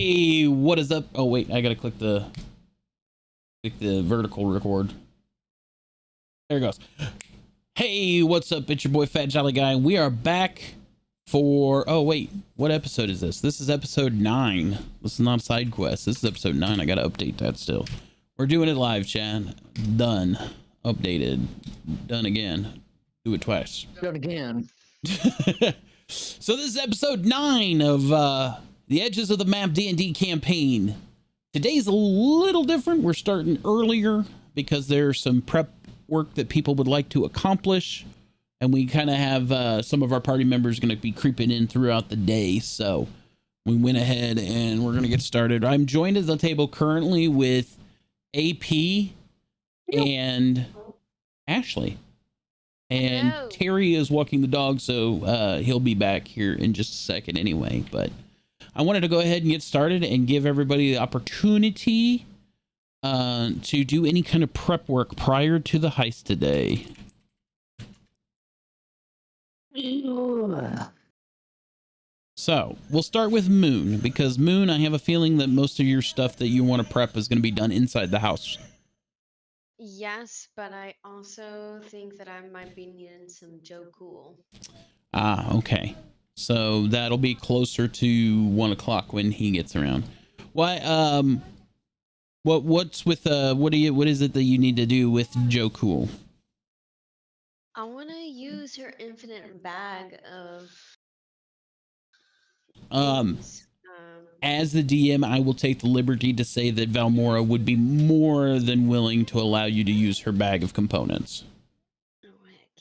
Hey, what is up? Oh wait, I gotta click the vertical record. There it goes. Hey, what's up? It's your boy Fat Jolly Guy. We are back for wait, what episode is this? This is episode 9. This is not a side quest. This is episode 9. I gotta update that still. We're doing it live, Chad. Done. Updated. Done again. Do it twice. Done again. So this is episode 9 of the Edges of the Map D&D campaign. Today's a little different. We're starting earlier because there's some prep work that people would like to accomplish, and we kind of have some of our party members going to be creeping in throughout the day. So we went ahead and we're going to get started. I'm joined at the table currently with AP and Ashley. And Hello. Terry is walking the dog, so he'll be back here in just a second anyway. But I wanted to go ahead and get started and give everybody the opportunity to do any kind of prep work prior to the heist today. So we'll start with Moon, because Moon, I have a feeling that most of your stuff that you want to prep is going to be done inside the house. Yes, but I also think that I might be needing some Joe Cool. Ah, okay. So that'll be closer to 1 o'clock when he gets around. Why? What's with what is it that you need to do with Joe Cool? I want to use her infinite bag of things. As the DM, I will take the liberty to say that Valmora would be more than willing to allow you to use her bag of components.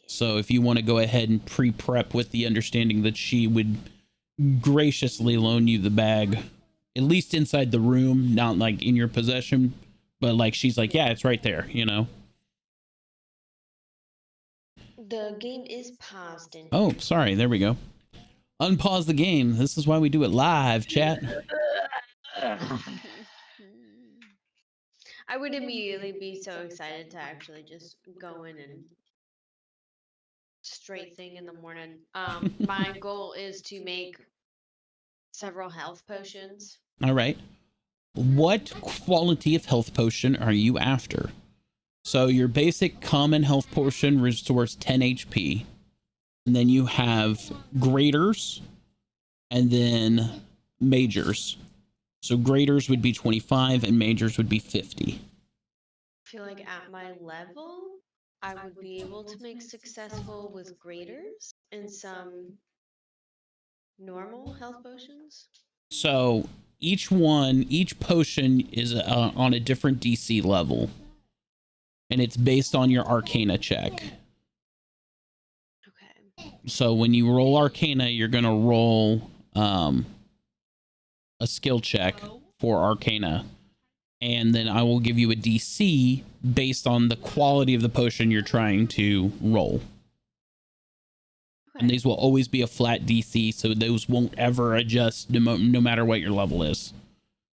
So if you want to go ahead and pre-prep with the understanding that she would graciously loan you the bag, at least inside the room, not like in your possession, but like she's like, yeah, it's right there, you know? The game is paused. Oh, sorry. There we go. Unpause the game. This is why we do it live, chat. I would immediately be so excited to actually just go in and straight thing in the morning. My goal is to make several health potions. All right. What quality of health potion are you after? So your basic common health potion restores 10 HP. And then you have graders and then majors. So graders would be 25 and majors would be 50. I feel like at my level, I would be able to make successful with graders and some normal health potions. So each potion is on a different DC level. And it's based on your Arcana check. So when you roll Arcana, you're going to roll a skill check for Arcana. And then I will give you a DC based on the quality of the potion you're trying to roll. Okay. And these will always be a flat DC, so those won't ever adjust no matter what your level is.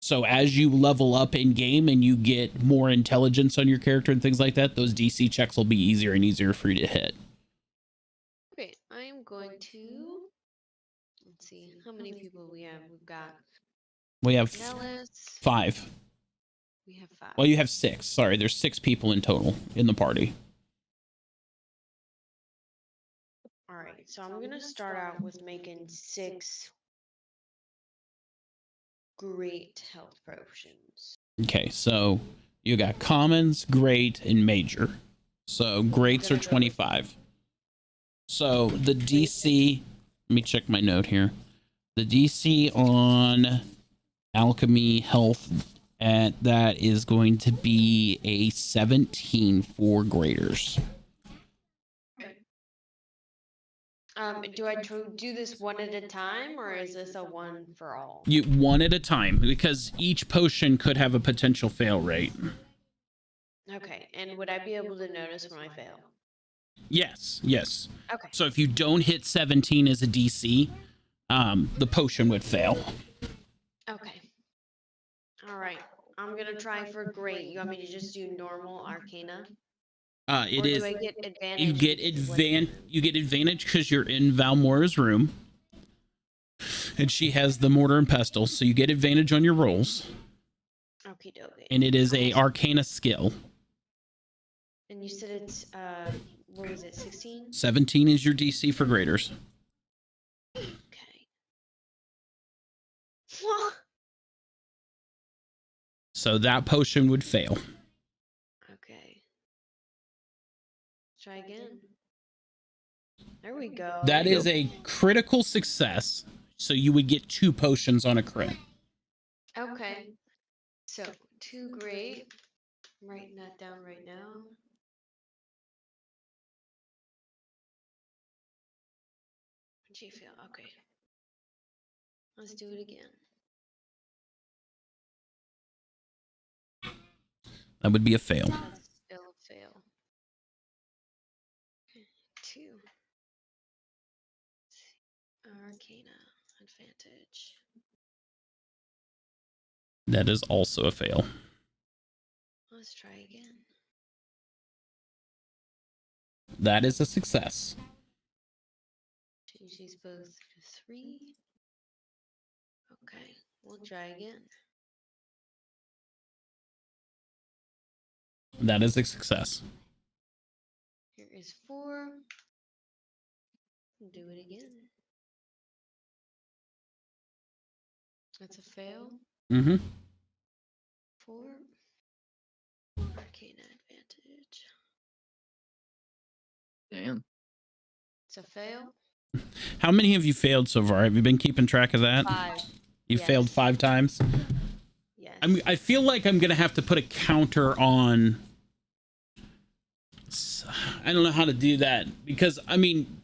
So as you level up in game and you get more intelligence on your character and things like that, those DC checks will be easier and easier for you to hit. Okay, I am going to, let's see, how many people we have? We have Nellis. 5. We have 5. Well, you have 6. Sorry, there's 6 people in total in the party. All right, so I'm going to start out with making 6 great health potions. Okay, so you got commons, great, and major. So greats are 25. So the DC, let me check my note here. The DC on alchemy health at that is going to be a 17 for graders. Do I do this one at a time, or is this a one for all? You one at a time, because each potion could have a potential fail rate. Okay, and would I be able to notice when I fail? Yes. Okay. So if you don't hit 17 as a DC, the potion would fail. Okay. All right. I'm gonna try for great. You want me to just do normal Arcana? It is. Do I get advantage? You get advantage because you're in Valmora's room. and she has the mortar and pestle, so you get advantage on your rolls. Okie dokie. And it is a Arcana skill. And you said it's what was it, 16? 17 is your DC for graders. Okay. So that potion would fail. Okay. Try again. There we go. That is a critical success. So you would get 2 potions on a crit. Okay. So 2 great. I'm writing that down right now. G fail. Okay. Let's do it again. That would be a fail. That's still a fail. 2. Arcana advantage. That is also a fail. Let's try again. That is a success. Change these both to 3. Okay, we'll try again. That is a success. Here is 4. Do it again. That's a fail. Mm-hmm. 4. Arcana advantage. Damn. It's a fail. How many have you failed so far? Have you been keeping track of that? 5. You Yes. failed 5 times? Yes. I feel like I'm going to have to put a counter on. I don't know how to do that because, I mean,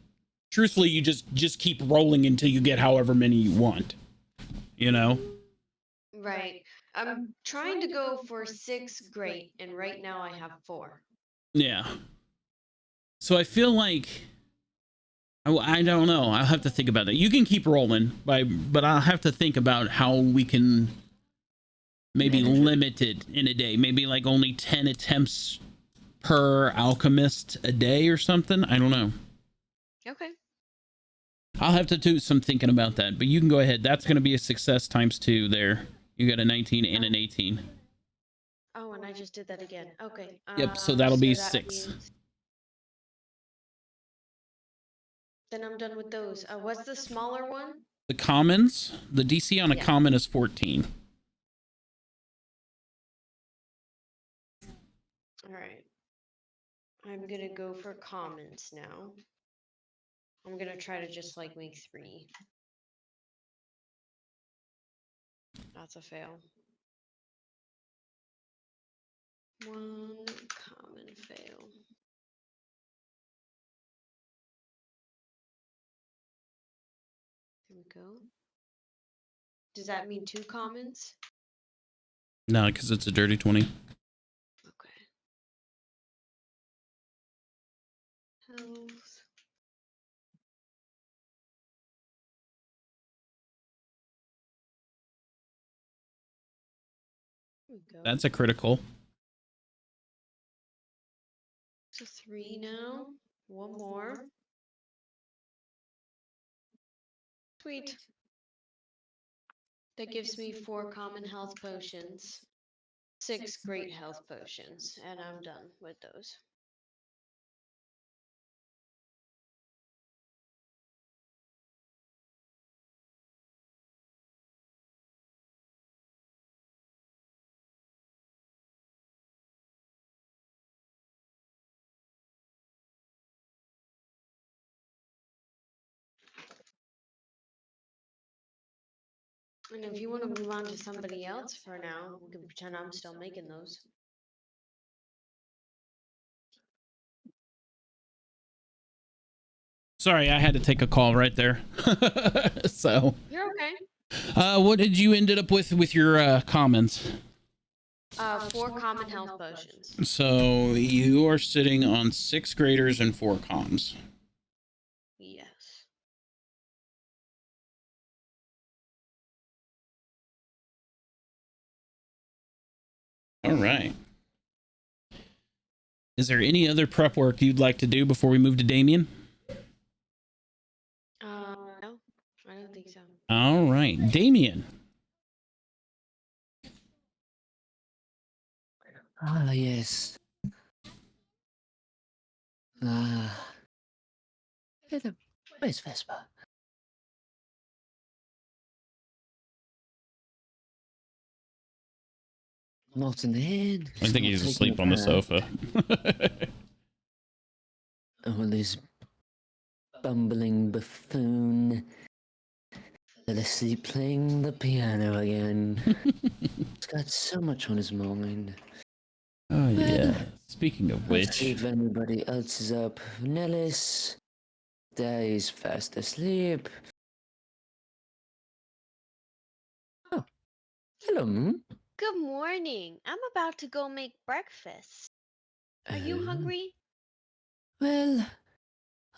truthfully, you just keep rolling until you get however many you want, you know? Right. I'm trying to go for 6 great, and right now I have 4. Yeah. So I feel like I don't know. I'll have to think about that. You can keep rolling, but I'll have to think about how we can maybe limit it in a day. Maybe like only 10 attempts per alchemist a day or something. I don't know. Okay. I'll have to do some thinking about that, but you can go ahead. That's going to be a success times 2 there. You got a 19 and an 18. Oh, and I just did that again. Okay. Yep, so that'll be that 6. means- Then I'm done with those. What's the smaller one? The commons, the DC on a Yeah. common is 14. All right. I'm gonna go for commons now. I'm gonna try to just like make 3. That's a fail. 1 common fail. There we go. Does that mean 2 commons? No, because it's a dirty 20. Okay. Health. There we go. That's a critical. So 3 now. 1 more. Sweet. That gives me 4 common health potions, 6 great health potions, and I'm done with those. And if you want to move on to somebody else for now, we can pretend I'm still making those. Sorry, I had to take a call right there. So, You're okay. what did you ended up with your commons? 4 common health potions. So you are sitting on 6 graders and 4 comms. Yes. All right. Is there any other prep work you'd like to do before we move to Damien? No, I don't think so. All right, Damien. Ah, yes. Where's Vespa? Not in the head. I think he's asleep on the sofa. Oh, this bumbling buffoon. Fell asleep playing the piano again. He's got so much on his mind. Oh, yeah. Speaking of Let's see which. if anybody else is up. Nellis. Daddy's fast asleep. Oh, hello. Good morning. I'm about to go make breakfast. Are you hungry? Well,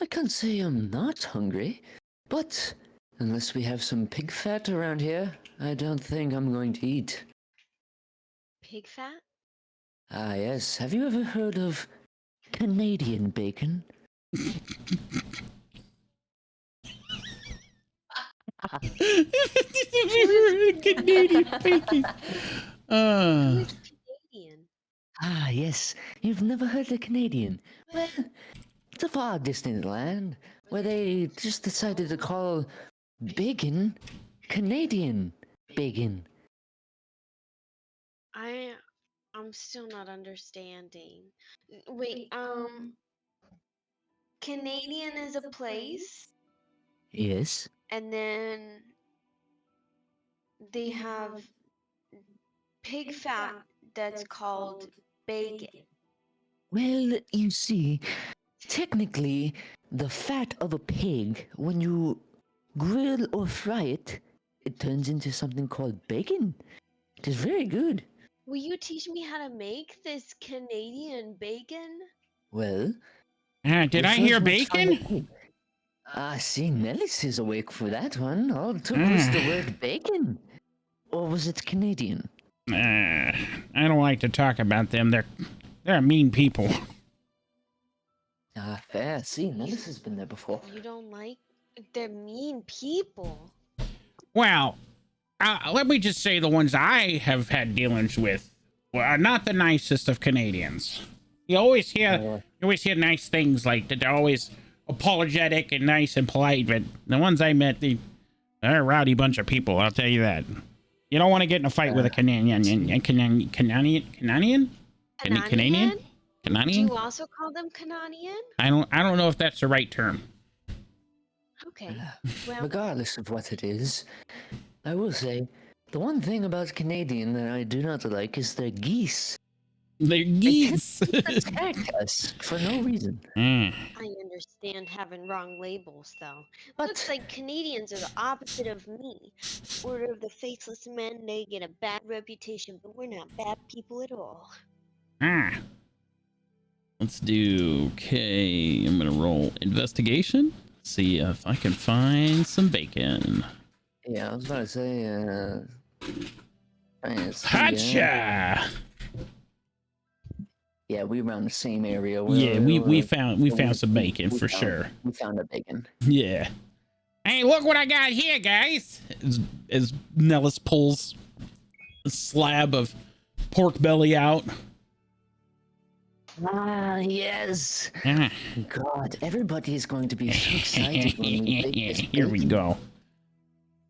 I can't say I'm not hungry, but unless we have some pig fat around here, I don't think I'm going to eat. Pig fat? Ah, yes. Have you ever heard of Canadian bacon? Canadian bacon. Who is Canadian? Ah, yes. You've never heard of Canadian? Well, it's a far distant land where they just decided to call bacon Canadian bacon. I'm still not understanding. Wait, Canadian is a place, Yes. and then they have pig fat that's called bacon. Well, you see, technically, the fat of a pig, when you grill or fry it, it turns into something called bacon. It is very good. Will you teach me how to make this Canadian bacon? Well, Did we I first hear must find a bacon? pig. Ah, see, Nellis is awake for that one. All it took was the word bacon. Or was it Canadian? I don't like to talk about them. They're mean people. Ah, fair. See, Nellis has been there before. You don't like? They're mean people. Well, let me just say the ones I have had dealings with are not the nicest of Canadians. You always hear nice things like that. They're always apologetic and nice and polite, but the ones I met, they're a rowdy bunch of people. I'll tell you that. You don't want to get in a fight with a Canadian. Canadian? Do you also call them Canadian? I don't know if that's the right term. Okay. Well, Regardless of what it is, I will say the one thing about Canadian that I do not like is their geese. They're geese. They attack us for no reason. I understand having wrong labels, though. Looks like Canadians are the opposite of me. Order of the Faceless Men, they get a bad reputation, but we're not bad people at all. Let's do, okay, I'm gonna roll investigation. See if I can find some bacon. Yeah, I was about to say, Hatcha! Yeah, we around the same area. We found some bacon for sure. We found a bacon. Yeah. Hey, look what I got here, guys! As Nellis pulls a slab of pork belly out. Ah, yes. God, everybody is going to be so excited when we bake this Here we go.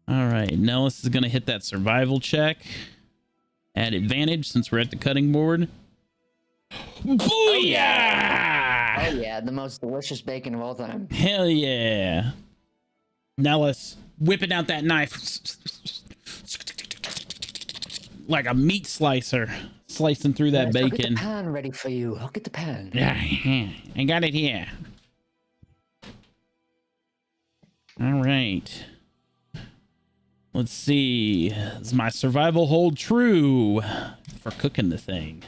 All right, Nellis is going to hit that survival check at advantage since we're at the cutting board. Booyah! Oh yeah, the most delicious bacon of all time. Hell yeah. Nellis whipping out that knife like a meat slicer, slicing through that bacon. I'll get the pan ready for you. I'll get the pan. Yeah, I got it here. All right. Let's see. Does my survival hold true for cooking the thing?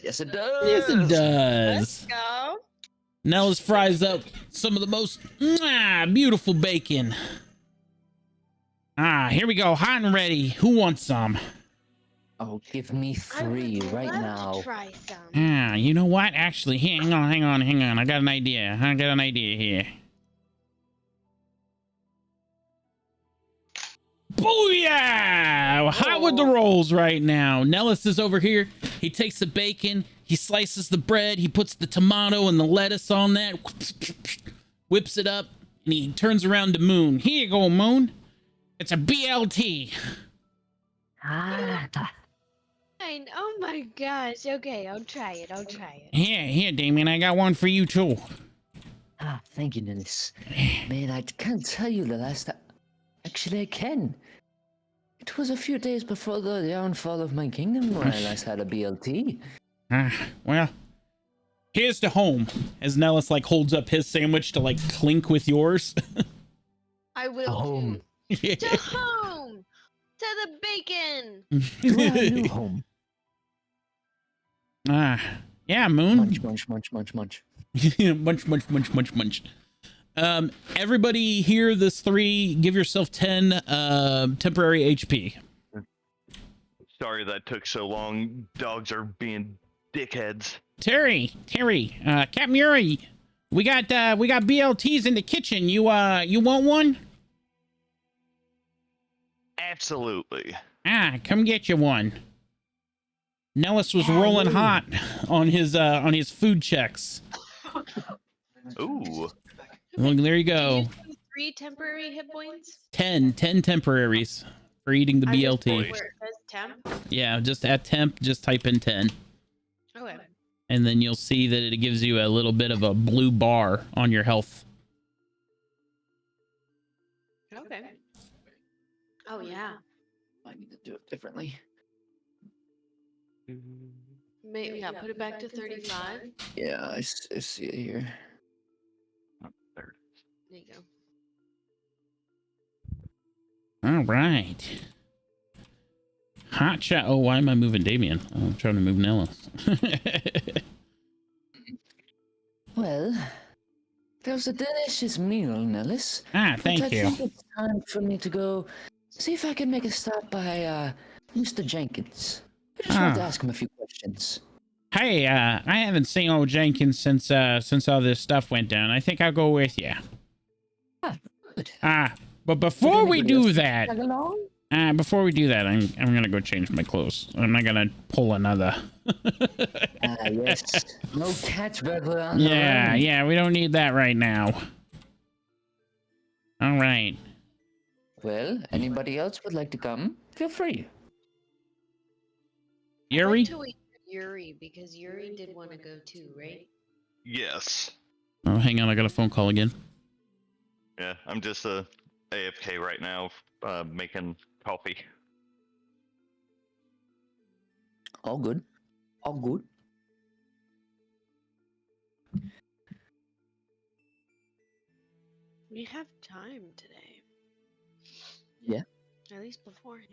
Yes, it does. Yes, it does. Let's go. Nellis fries up some of the most beautiful bacon. Here we go. Hot and ready. Who wants some? Oh, give me 3 right now. To try some. You know what? Actually, hang on. I got an idea. Here. Booyah! Hot with the rolls right now. Nellis is over here. He takes the bacon, he slices the bread, he puts the tomato and the lettuce on that, whips it up, and he turns around to Moon. Here you go, Moon. It's a BLT. Ah, Fine. Oh my gosh. Okay, I'll try it. Here, Damien. I got one for you, too. thank you, Dennis. Man, I can't tell you the last time. Actually, I can. It was a few days before the downfall of my kingdom when I last had a BLT. Well, here's to home. As Nellis, like, holds up his sandwich to, like, clink with yours. I will. Home. To home. To the bacon. To our new home. Yeah, Moon. Munch, munch, munch, munch, munch. munch. Everybody here, this 3, give yourself 10 temporary HP. Sorry that took so long. Dogs are being dickheads. Terry, Captain Yuri, we got BLTs in the kitchen. You want one? Absolutely. Come get you one. Nellis was rolling hot on his food checks. Ooh. Well, there you go. Did you do 3 temporary hit points? 10 temporaries for eating the BLT. Where it says temp. Yeah, just at temp, just type in 10. Okay. And then you'll see that it gives you a little bit of a blue bar on your health. Okay. Oh yeah. I need to do it differently. Yeah, put it back to 35. Yeah, I see it here. There. There you go. All right. Hot shot. Oh, why am I moving Damien? Oh, I'm trying to move Nellis. Well, that was a delicious meal, Nellis. Thank But I you. think it's time for me to go see if I can make a stop by Mr. Jenkins. I just want to ask him a few questions. Hey, I haven't seen old Jenkins since all this stuff went down. I think I'll go with you. Good. But before we Anybody else do that, tag along? I'm gonna go change my clothes. I'm not gonna pull another. Yes. No catch burglar on the Yeah, run. yeah, we don't need that right now. All right. Well, anybody else would like to come? Feel free. Yuri? To wait for Yuri because Yuri did want to go too, right? Yes. Oh, hang on, I got a phone call again. Yeah, I'm just AFK right now, making coffee. All good. All good. We have time today. Yeah. At least beforehand.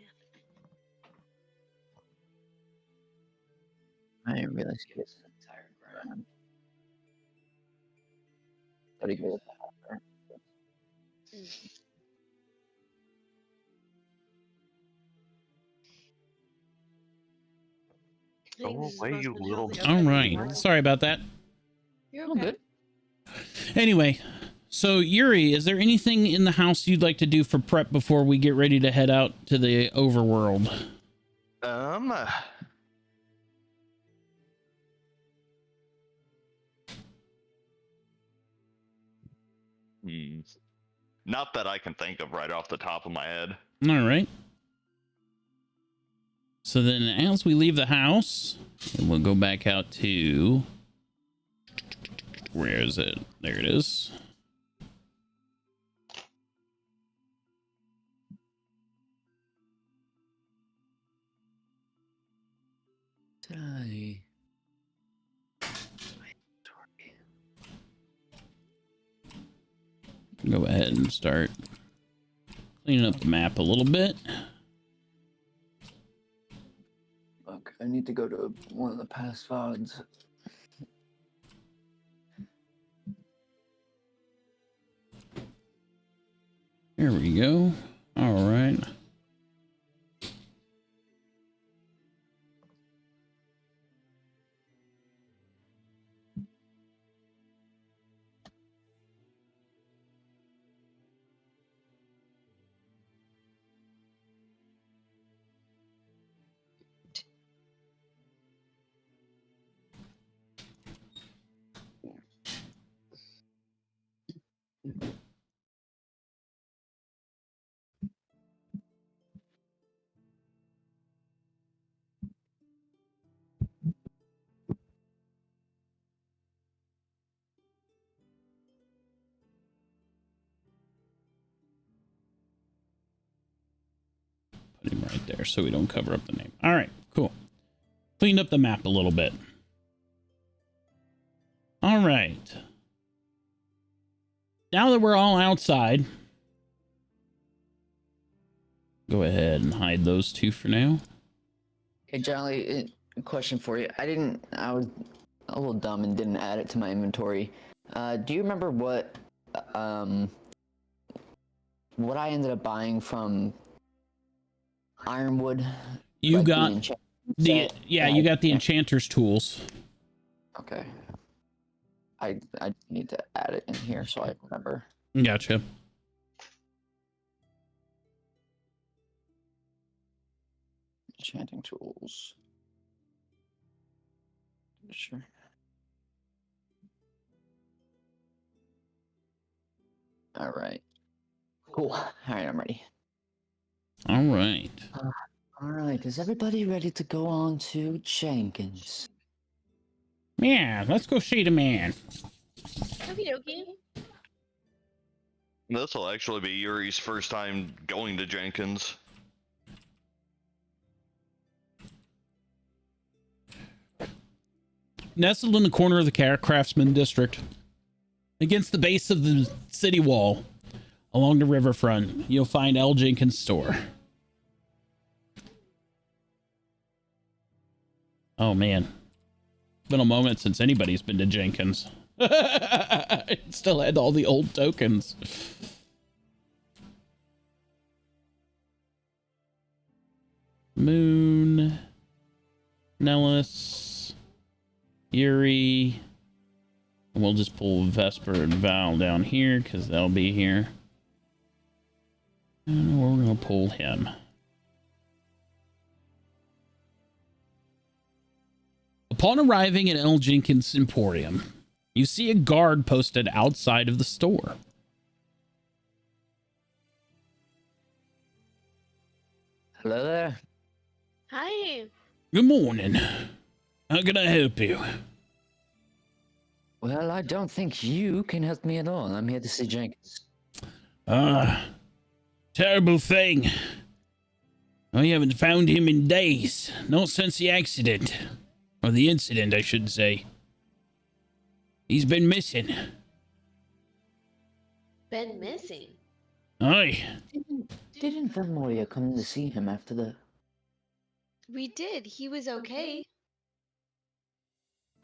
I didn't realize he was entire ground. Thought he was I think Go this is away, supposed you to be little- the All opening right. part. Sorry about that. You're all okay. good. Anyway, so Yuri, is there anything in the house you'd like to do for prep before we get ready to head out to the overworld? Not that I can think of right off the top of my head. All right. So then as we leave the house, we'll go back out to... Where is it? There it is. Did I? Go ahead and start cleaning up the map a little bit. Look, I need to go to one of the past VODs. There we go. All right. Put him right there so we don't cover up the name. All right, cool. Cleaned up the map a little bit. All right. Now that we're all outside, go ahead and hide those two for now. Hey, Jolly, question for you. I was a little dumb and didn't add it to my inventory. Do you remember what I ended up buying from Ironwood? You Like got the you got the enchanter's tools. Okay. I need to add it in here so I remember. Gotcha. Enchanting tools. Sure. All right. Cool. All right, I'm ready. All right. All right. Is everybody ready to go on to Jenkins? Yeah, let's go see the man. Okie dokie. This will actually be Yuri's first time going to Jenkins. Nestled in the corner of the Craftsman District, against the base of the city wall, along the riverfront, you'll find L. Jenkins' store. Oh man, it's been a moment since anybody's been to Jenkins. It still had all the old tokens. Moon, Nellis, Yuri. And we'll just pull Vesper and Val down here because they'll be here. And we're going to pull him. Upon arriving at L. Jenkins' Emporium, you see a guard posted outside of the store. Hello there. Hi. Good morning. How can I help you? Well, I don't think you can help me at all. I'm here to see Jenkins. Terrible thing. I haven't found him in days. Not since the accident. Or the incident, I should say. He's been missing. Been missing. Aye. Didn't Valmoria come to see him after the... We did. He was okay.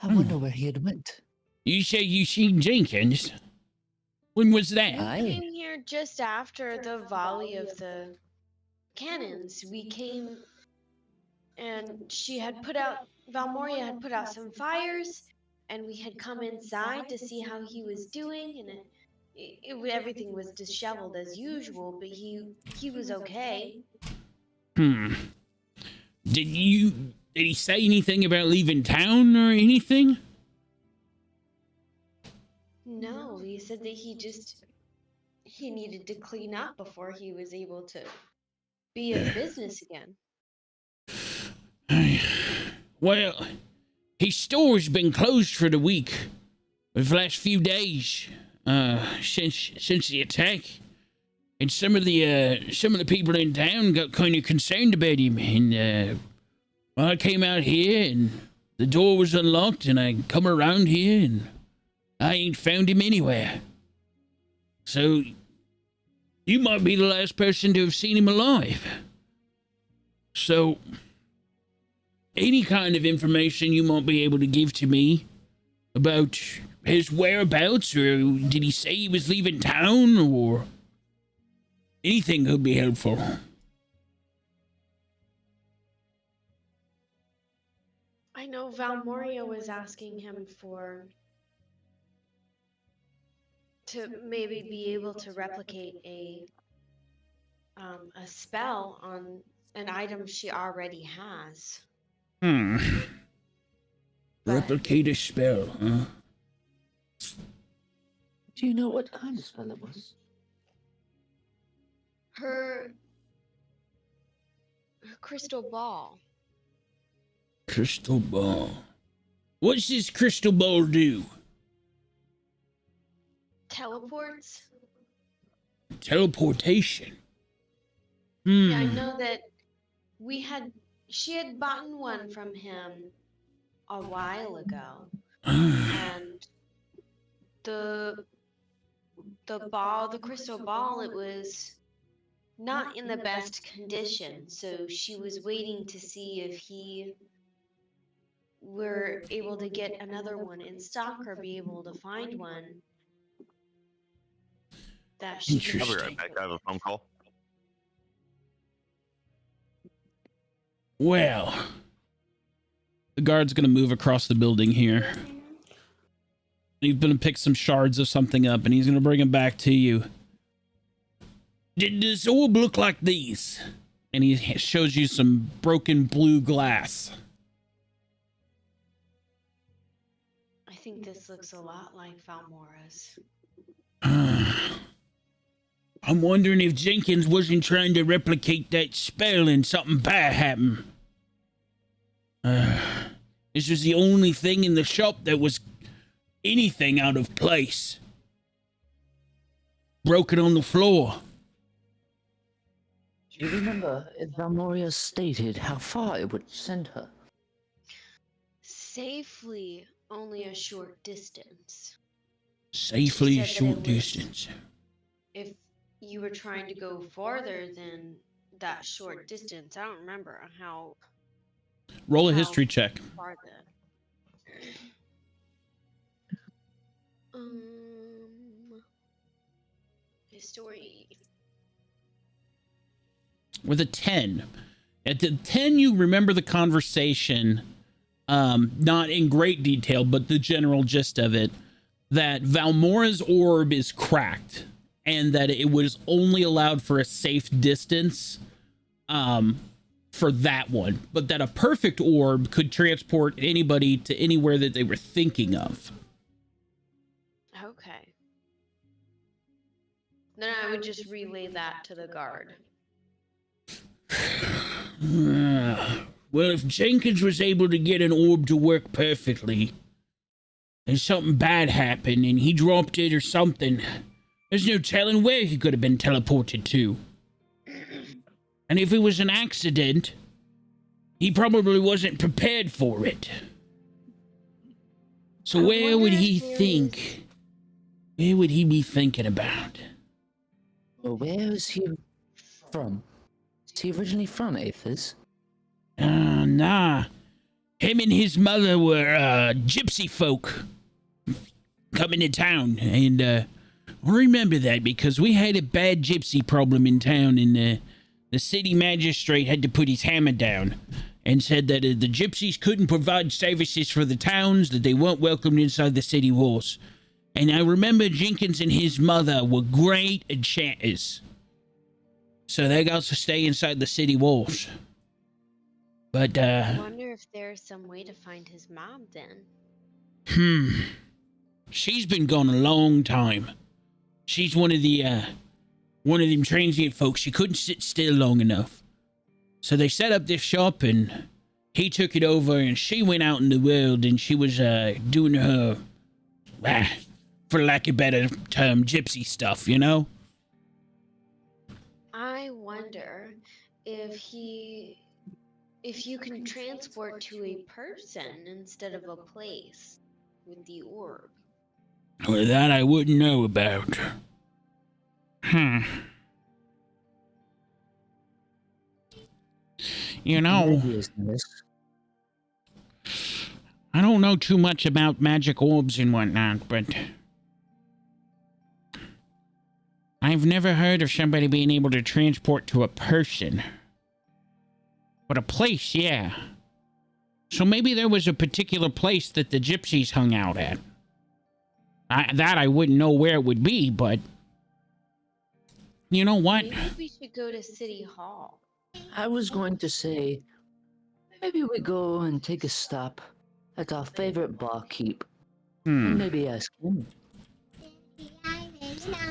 I wonder where he had went. You say you seen Jenkins? When was that? Aye. Came here just after the volley of the cannons. We came and Valmoria had put out some fires, and we had come inside to see how he was doing, and everything was disheveled as usual, but he was okay. Did he say anything about leaving town or anything? No, he said that he needed to clean up before he was able to be in business again. Well, his store's been closed for the week. For the last few days, since the attack. And some of the people in town got kind of concerned about him. And well, I came out here and the door was unlocked, and I come around here and I ain't found him anywhere. So you might be the last person to have seen him alive. So any kind of information you might be able to give to me about his whereabouts, or did he say he was leaving town, or anything could be helpful. I know Valmoria was asking him to maybe be able to replicate a spell on an item she already has. Replicate a spell, huh? Do you know what kind of spell it was? Her crystal ball. Crystal ball. What's this crystal ball do? Teleports? Teleportation. Yeah, I know that she had bought one from him a while ago. And the crystal ball, it was not in the best condition, so she was waiting to see if he were able to get another one in stock or be able to find one that she could I'll be Interesting. right back. I have a phone call. Well, the guard's gonna move across the building here. He's gonna pick some shards of something up, and he's gonna bring them back to you. Did this orb look like these? And he shows you some broken blue glass. I think this looks a lot like Valmora's. I'm wondering if Jenkins wasn't trying to replicate that spell and something bad happened. This was the only thing in the shop that was anything out of place. Broken on the floor. Do you remember if Valmoria stated how far it would send her? Safely only a short distance. Safely a She said that short it was- distance. If you were trying to go farther than that short distance, I don't remember how Roll a history check. far the history. With a 10. At the 10, you remember the conversation, not in great detail, but the general gist of it, that Valmora's orb is cracked and that it was only allowed for a safe distance for that one, but that a perfect orb could transport anybody to anywhere that they were thinking of. Okay. Then I would just relay that to the guard. Well, if Jenkins was able to get an orb to work perfectly, and something bad happened and he dropped it or something, there's no telling where he could have been teleported to. And if it was an accident, he probably wasn't prepared for it. So I where would wonder he if there think? Where would he be thinking about? Well, where is he from? Is he originally from Aethys? Nah. Him and his mother were gypsy folk coming to town, and I remember that because we had a bad gypsy problem in town, and the city magistrate had to put his hammer down and said that the gypsies couldn't provide services for the towns, that they weren't welcomed inside the city walls. And I remember Jenkins and his mother were great enchanters, so they got to stay inside the city walls. But, I wonder if there's some way to find his mom then. She's been gone a long time. She's one of them transient folks. She couldn't sit still long enough. So they set up this shop and he took it over and she went out in the world and she was, doing her, for lack of a better term, gypsy stuff, you know? I wonder if you can transport to a person instead of a place with the orb. Well, that I wouldn't know about. You know, I don't know too much about magic orbs and whatnot, but I've never heard of somebody being able to transport to a person. But a place, yeah. So maybe there was a particular place that the gypsies hung out at. I wouldn't know where it would be, but you know what? Maybe we should go to City Hall. I was going to say, maybe we go and take a stop at our favorite barkeep and maybe ask him.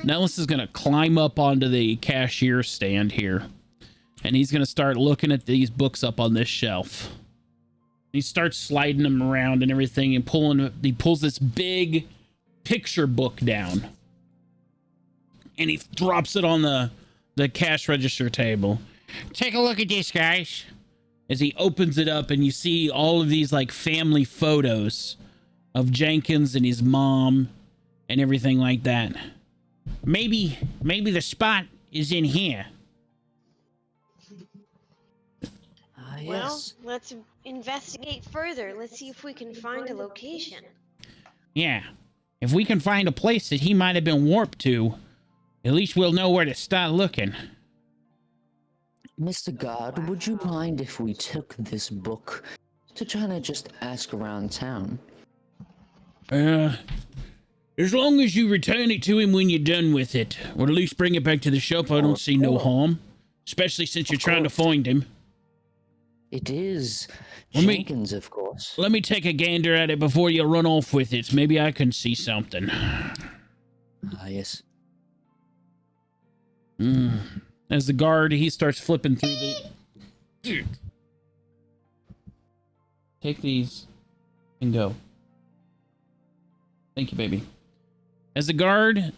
Nellis is going to climb up onto the cashier stand here. And he's going to start looking at these books up on this shelf. He starts sliding them around and everything and he pulls this big picture book down. And he drops it on the cash register table. Take a look at this, guys. As he opens it up and you see all of these like family photos of Jenkins and his mom and everything like that. Maybe the spot is in here. Well, let's investigate further. Let's see if we can find a location. Yeah. If we can find a place that he might have been warped to, at least we'll know where to start looking. Mr. God, would you mind if we took this book to try to just ask around town? As long as you return it to him when you're done with it, or at least bring it back to the shop, I don't see no harm. Especially since you're trying to find him. It is Jenkins, of course. Let me take a gander at it before you run off with it. Maybe I can see something. Yes. As the guard, he starts flipping through the... Take these and go. Thank you, baby. As the guard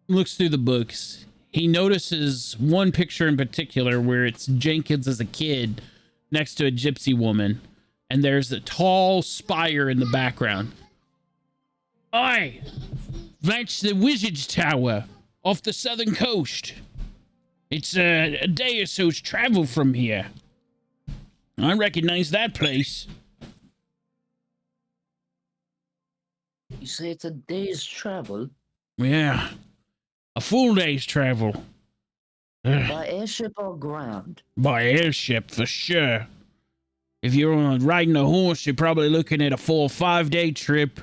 looks through the books, he notices one picture in particular where it's Jenkins as a kid next to a gypsy woman, and there's a tall spire in the background. Aye, that's the Wizard's Tower off the southern coast. It's a day or so's travel from here. I recognize that place. You say it's a day's travel? Yeah, a full day's travel. By airship or ground? By airship, for sure. If you're riding a horse, you're probably looking at a 4 or 5 day trip.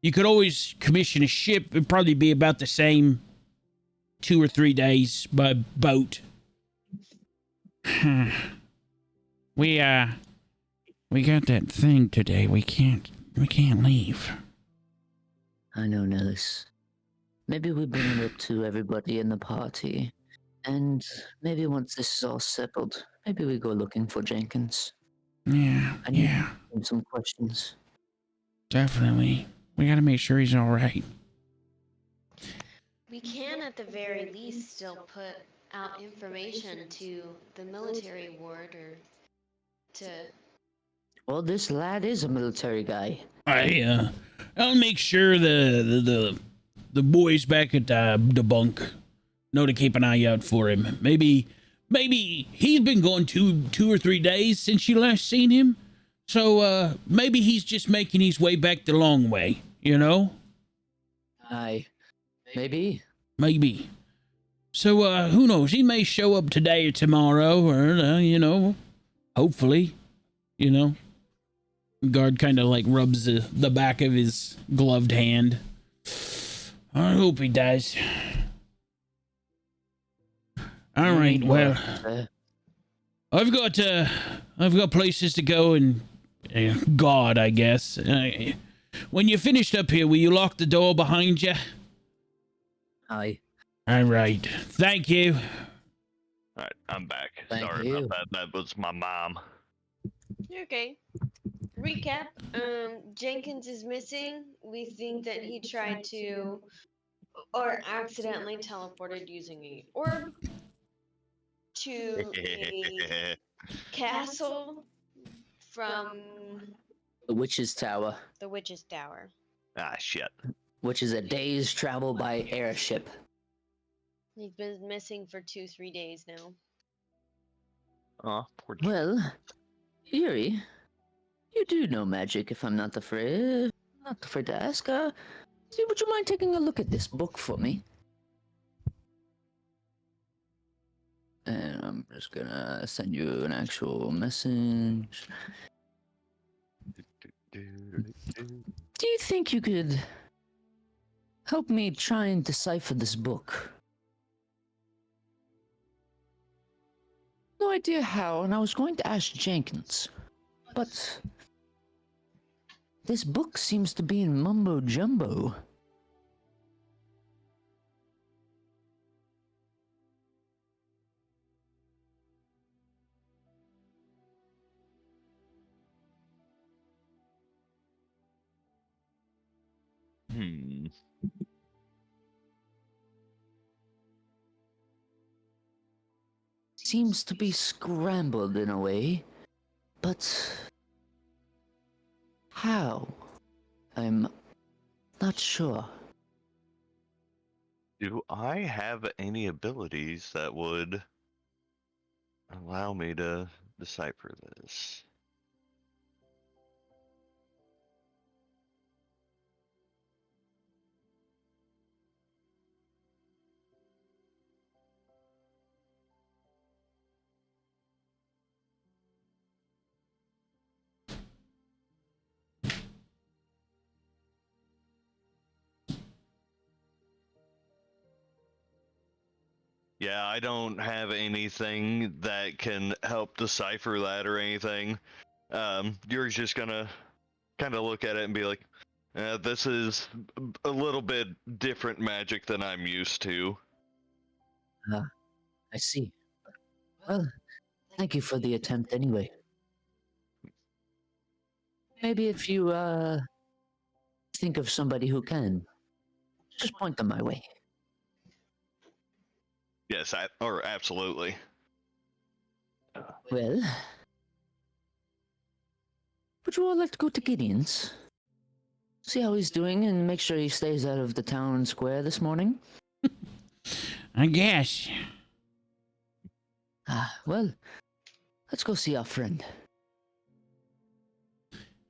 You could always commission a ship. It'd probably be about the same 2 or 3 days by boat. We got that thing today. We can't leave. I know, Nellis. Maybe we bring it up to everybody in the party. And maybe once this is all settled, maybe we go looking for Jenkins. Yeah, I need to ask him some questions. Definitely. We gotta make sure he's all right. We can, at the very least, still put out information to the military ward or to... Well, this lad is a military guy. I'll make sure the boys back at the bunk know to keep an eye out for him. Maybe he's been gone 2 or 3 days since you last seen him. So maybe he's just making his way back the long way, you know? Aye. Maybe. Maybe. So who knows? He may show up today or tomorrow, or hopefully, Guard kind of like rubs the back of his gloved hand. I hope he does. All right, well, I've got places to go and God, I guess. When you're finished up here, will you lock the door behind you? Aye. All right. Thank you. All right, I'm back. Thank Sorry you. about that. That was my mom. Okay. Recap. Jenkins is missing. We think that he tried to, or accidentally teleported using a orb to a castle from The Witch's Tower, the Witch's Tower. Ah, shit. which is a day's travel by airship. He's been missing for 2-3 days now. Oh, poor Well, Yuri, you do know magic, if I'm not afraid to ask. Would you mind taking a look at this book for me? And I'm just gonna send you an actual message. Do you think you could help me try and decipher this book? No idea how, and I was going to ask Jenkins, but this book seems to be in mumbo jumbo. Hmm. Seems to be scrambled in a way, but how? I'm not sure. Do I have any abilities that would allow me to decipher this? Yeah, I don't have anything that can help decipher that or anything. You're just gonna kind of look at it and be like, this is a little bit different magic than I'm used to. I see. Well, thank you for the attempt anyway. Maybe if you, think of somebody who can, just point them my way. Yes, or absolutely. Well, would you all like to go to Gideon's? See how he's doing and make sure he stays out of the town square this morning? I guess. Well, let's go see our friend.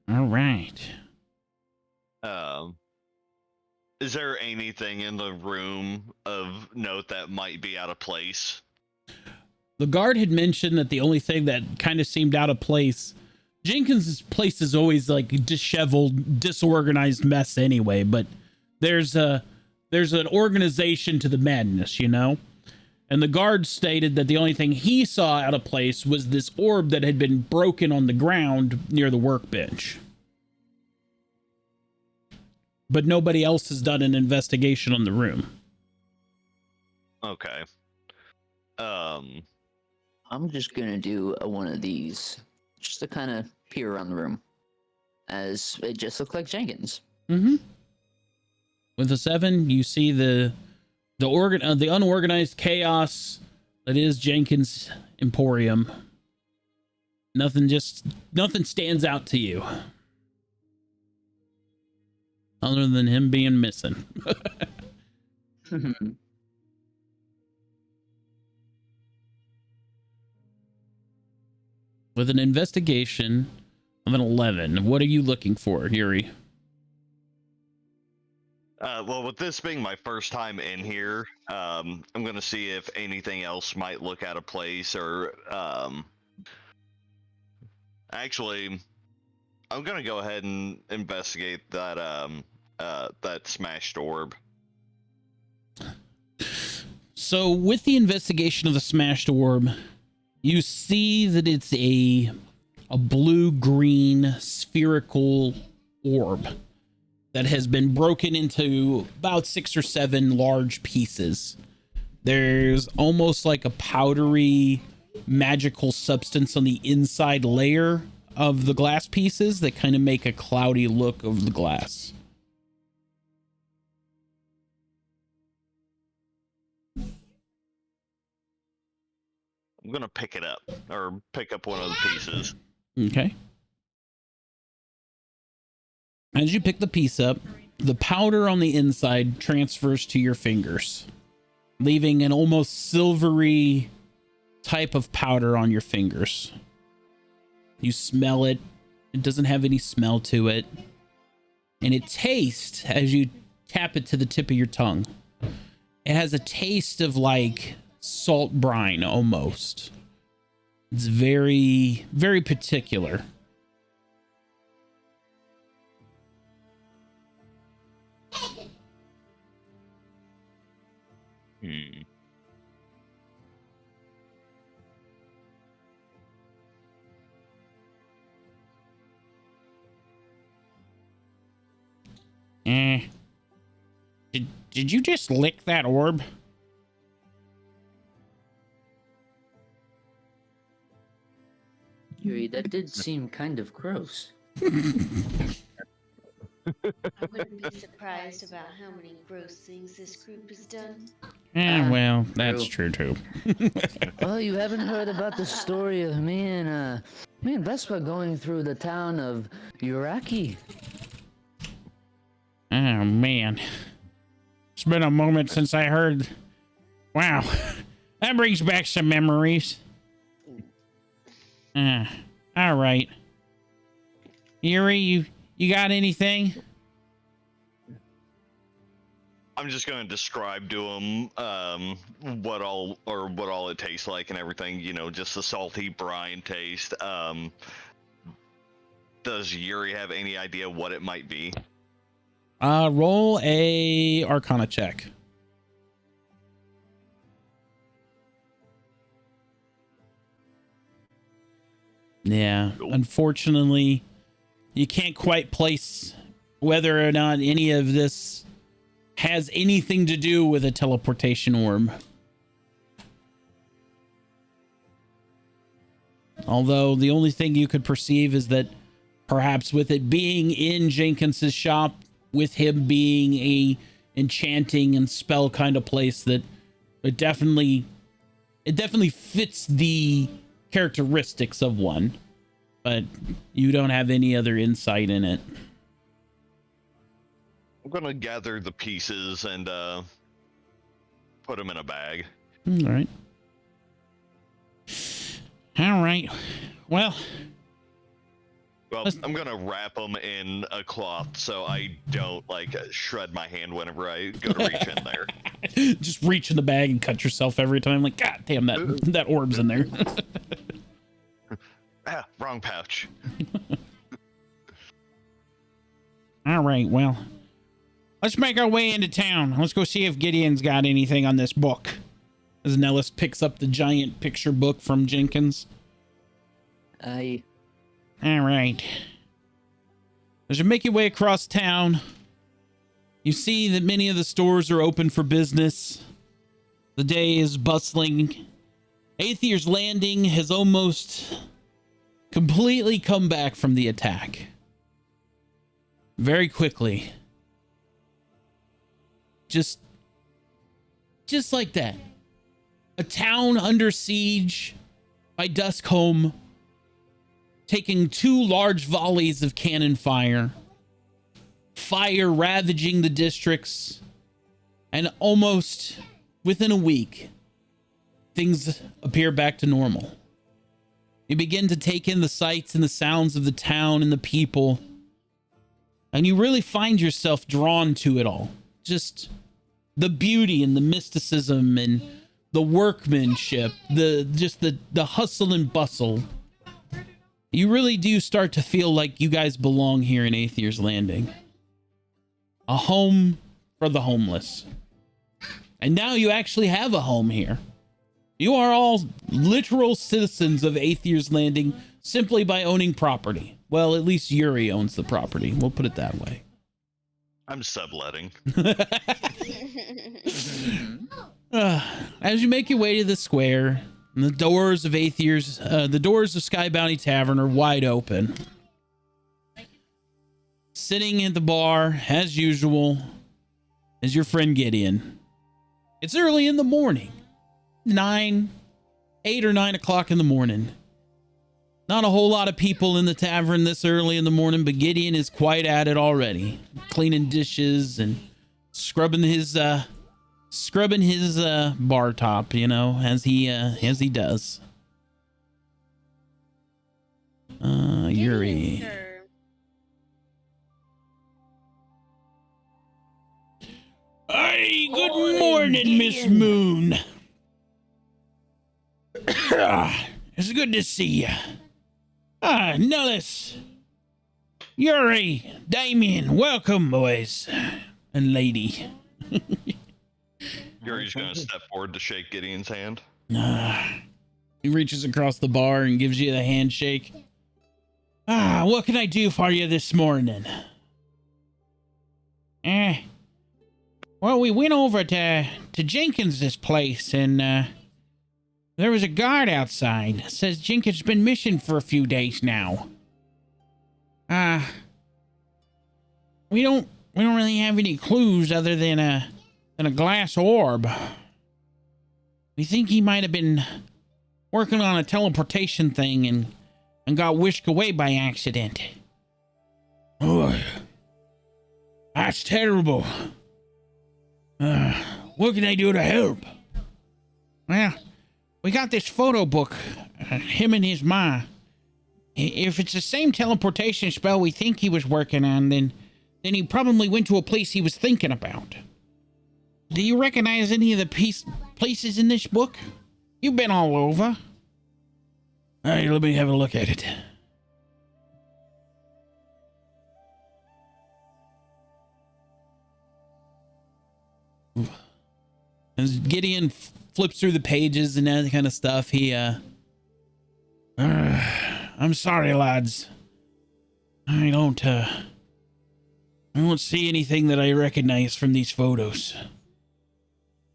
All right. Is there anything in the room of note that might be out of place? The guard had mentioned that the only thing that kind of seemed out of place, Jenkins' place is always like disheveled, disorganized mess anyway, but there's an organization to the madness, you know? And the guard stated that the only thing he saw out of place was this orb that had been broken on the ground near the workbench. But nobody else has done an investigation on the room. Okay. I'm just gonna do one of these, just to kind of peer around the room, as it just looked like Jenkins. Mm-hmm. With a 7, you see the unorganized chaos that is Jenkins' Emporium. Nothing stands out to you. Other than him being missing. With an investigation of an 11, what are you looking for, Yuri? Well, with this being my first time in here, I'm gonna see if anything else might look out of place, or actually, I'm gonna go ahead and investigate that that smashed orb. So, with the investigation of the smashed orb, you see that it's a blue-green spherical orb that has been broken into about 6 or 7 large pieces. There's almost like a powdery magical substance on the inside layer of the glass pieces that kind of make a cloudy look of the glass. I'm gonna pick it up, or pick up one of the pieces. Okay. As you pick the piece up, the powder on the inside transfers to your fingers, leaving an almost silvery type of powder on your fingers. You smell it. It doesn't have any smell to it. And it tastes, as you tap it to the tip of your tongue, it has a taste of like salt brine almost. It's very, very particular. Did you just lick that orb? Yuri, that did seem kind of gross. Wouldn't be surprised about how many gross things this group has done. Well, that's true too. Well, you haven't heard about the story of me and Vespa going through the town of Uraki. Oh man, it's been a moment since I heard. Wow, that brings back some memories. All right, Yuri, you got anything? I'm just going to describe to him what all it tastes like and everything. You know, just the salty brine taste. Does Yuri have any idea what it might be? Roll a Arcana check. Yeah, unfortunately, you can't quite place whether or not any of this has anything to do with a teleportation orb. Although the only thing you could perceive is that perhaps with it being in Jenkins's shop, with him being a enchanting and spell kind of place, that it definitely fits the characteristics of one, but you don't have any other insight in it. I'm gonna gather the pieces and put them in a bag. All right. Well, I'm gonna wrap them in a cloth so I don't like shred my hand whenever I go to reach in there. Just reach in the bag and cut yourself every time. Like, God damn, that orb's in there. Wrong pouch. All right, well, let's make our way into town. Let's go see if Gideon's got anything on this book. As Nellis picks up the giant picture book from Jenkins. Aye. All right. As you make your way across town, you see that many of the stores are open for business. The day is bustling. Aether's Landing has almost completely come back from the attack. Very quickly. Just like that. A town under siege by Duskholm, taking 2 large volleys of cannon fire, fire ravaging the districts, and almost within a week, things appear back to normal. You begin to take in the sights and the sounds of the town and the people, and you really find yourself drawn to it all. Just the beauty and the mysticism and the workmanship, the hustle and bustle. You really do start to feel like you guys belong here in Aether's Landing. A home for the homeless. And now you actually have a home here. You are all literal citizens of Aether's Landing simply by owning property. Well, at least Yuri owns the property. We'll put it that way. I'm subletting. As you make your way to the square, the doors of the doors of Sky Bounty Tavern are wide open. Sitting at the bar, as usual, is your friend Gideon. It's early in the morning. 8 or 9 o'clock in the morning. Not a whole lot of people in the tavern this early in the morning, but Gideon is quite at it already. Cleaning dishes and scrubbing his bar top, you know, as he does. Yuri. Hey, good morning, Miss Moon. It's good to see you. Nellis, Yuri, Damien, welcome, boys and lady. Yuri's gonna step forward to shake Gideon's hand. He reaches across the bar and gives you the handshake. What can I do for you this morning? Well, we went over to Jenkins's place, and there was a guard outside. It says Jenkins has been missing for a few days now. We we don't really have any clues other than a glass orb. We think he might have been working on a teleportation thing and got whisked away by accident. Oh, that's terrible. What can I do to help? Well, we got this photo book, him and his ma. If it's the same teleportation spell we think he was working on, then he probably went to a place he was thinking about. Do you recognize any of the places in this book? You've been all over. All right, let me have a look at it. As Gideon flips through the pages and that kind of stuff, I'm sorry, lads. I don't see anything that I recognize from these photos.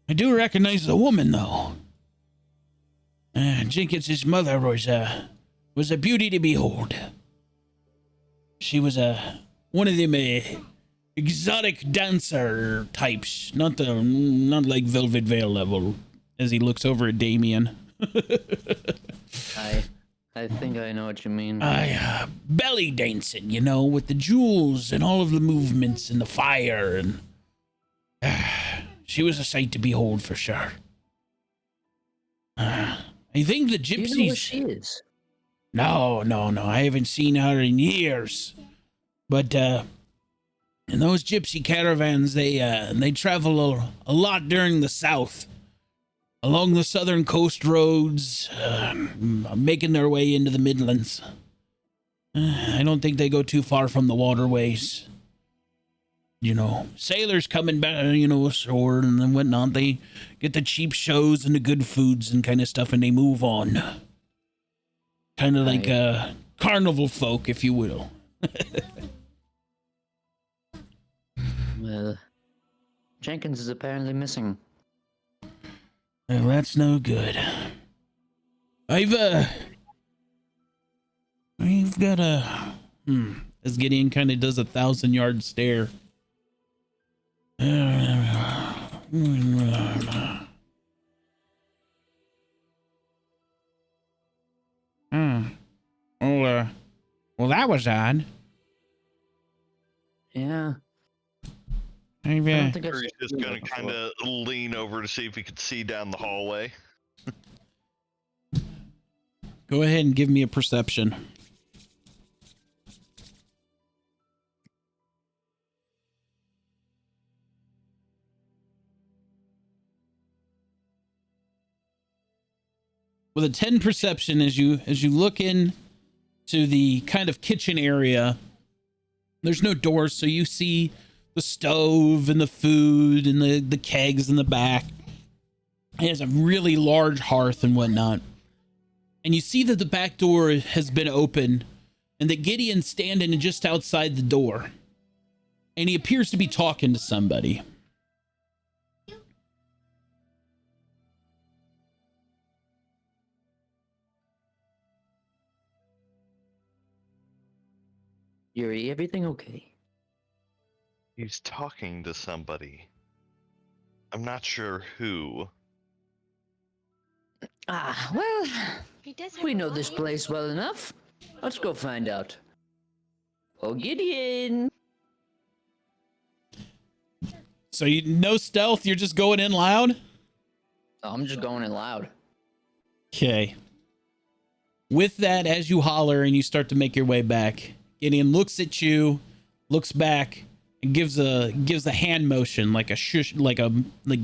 I do recognize the woman, though. Jenkins's mother was a beauty to behold. She was one of them exotic dancer types, not like Velvet Veil level. As he looks over at Damien. I think I know what you mean. Belly dancing, you know, with the jewels and all of the movements and the fire, and she was a sight to behold for sure. I think the gypsies. Do you know what she is? No, I haven't seen her in years. But in those gypsy caravans, they travel a lot during the south. Along the southern coast roads, making their way into the Midlands. I don't think they go too far from the waterways. You know, sailors coming back, ashore and whatnot. They get the cheap shows and the good foods and kind of stuff, and they move on. Kind of like carnival folk, if you will. Well, Jenkins is apparently missing. Well, that's no good. We've got as Gideon kind of does a 1,000-yard stare. Well, that was odd. Yeah. I don't think He's just gonna kind of lean over to see if he could see down the hallway. Go ahead and give me a perception. With a 10 perception, as you look in to the kind of kitchen area, there's no doors, so you see the stove and the food and the kegs in the back. It has a really large hearth and whatnot. And you see that the back door has been open and that Gideon's standing just outside the door. And he appears to be talking to somebody. Yuri, everything okay? He's talking to somebody. I'm not sure who. Well, He does have we a know lot this of place well enough. Let's go find out. Oh, Gideon! So no stealth, you're just going in loud? Oh, I'm just going in loud. Okay. With that, as you holler and you start to make your way back, Gideon looks at you, looks back, and gives a hand motion, like a shush, like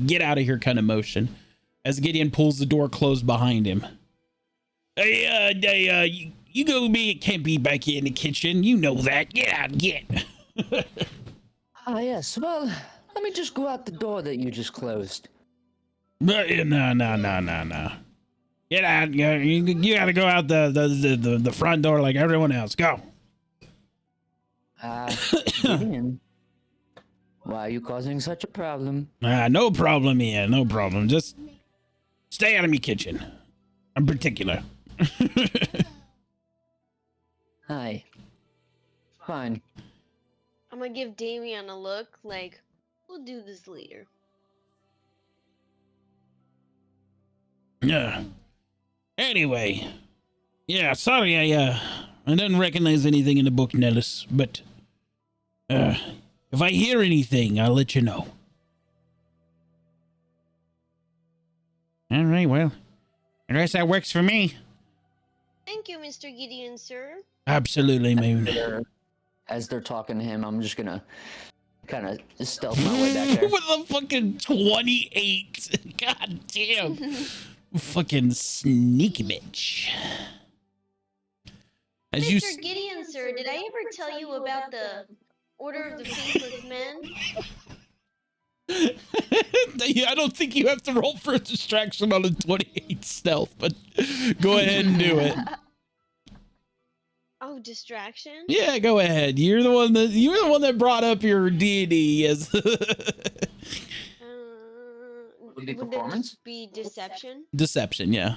get out of here kind of motion, as Gideon pulls the door closed behind him. Hey, you go be, it can't be back here in the kitchen. You know that. Get out, get. Yes. Well, let me just go out the door that you just closed. No. Get out. You gotta go out the front door like everyone else. Go. Gideon, why are you causing such a problem? No problem here. No problem. Just stay out of my kitchen. I'm particular. Hi. Fine. I'm gonna give Damien a look like, we'll do this later. Yeah. Anyway. Yeah, sorry I didn't recognize anything in the book, Nellis, but if I hear anything, I'll let you know. All right, well, I guess that works for me. Thank you, Mr. Gideon, sir. Absolutely, Moon. As they're talking to him, I'm just gonna kind of stealth my way back there. With a fucking 28. God damn. Fucking sneaky bitch. As Mr. Gideon, sir, did I ever tell you about the Order of the Faithless Men? I don't think you have to roll for a distraction on a 28 stealth, but go ahead and do it. Oh, distraction? Yeah, go ahead. You're the one that brought up your deity as Would be would performance? it be deception? deception, yeah.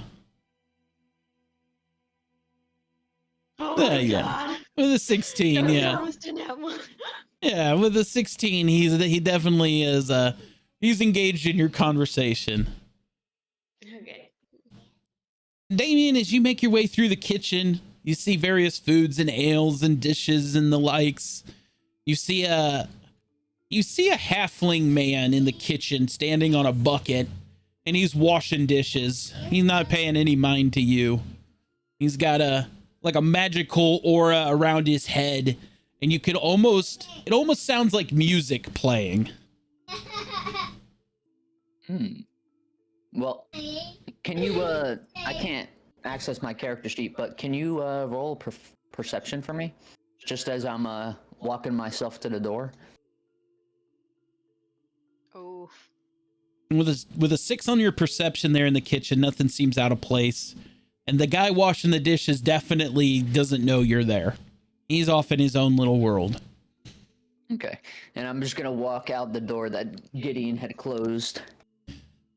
Oh my Yeah. god. With a 16, yeah. Almost didn't have one. Yeah, with a 16, he definitely is he's engaged in your conversation. Okay. Damien, as you make your way through the kitchen, you see various foods and ales and dishes and the likes. You see a halfling man in the kitchen standing on a bucket, and he's washing dishes. He's not paying any mind to you. He's got a magical aura around his head, and it almost sounds like music playing. Well, can you I can't access my character sheet, but can you roll perception for me? Just as I'm walking myself to the door. Oh. With a 6 on your perception there in the kitchen, nothing seems out of place. And the guy washing the dishes definitely doesn't know you're there. He's off in his own little world. Okay. And I'm just gonna walk out the door that Gideon had closed.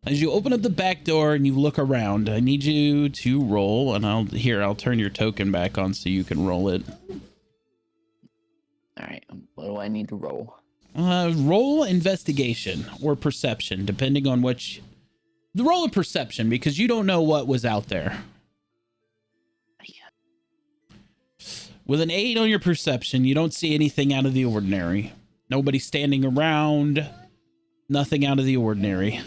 As you open up the back door and you look around, I need you to roll, and I'll turn your token back on so you can roll it. All right. What do I need to roll? Roll investigation or perception, depending on which. The roll of perception, because you don't know what was out there. With an 8 on your perception, you don't see anything out of the ordinary. Nobody standing around. Nothing out of the ordinary.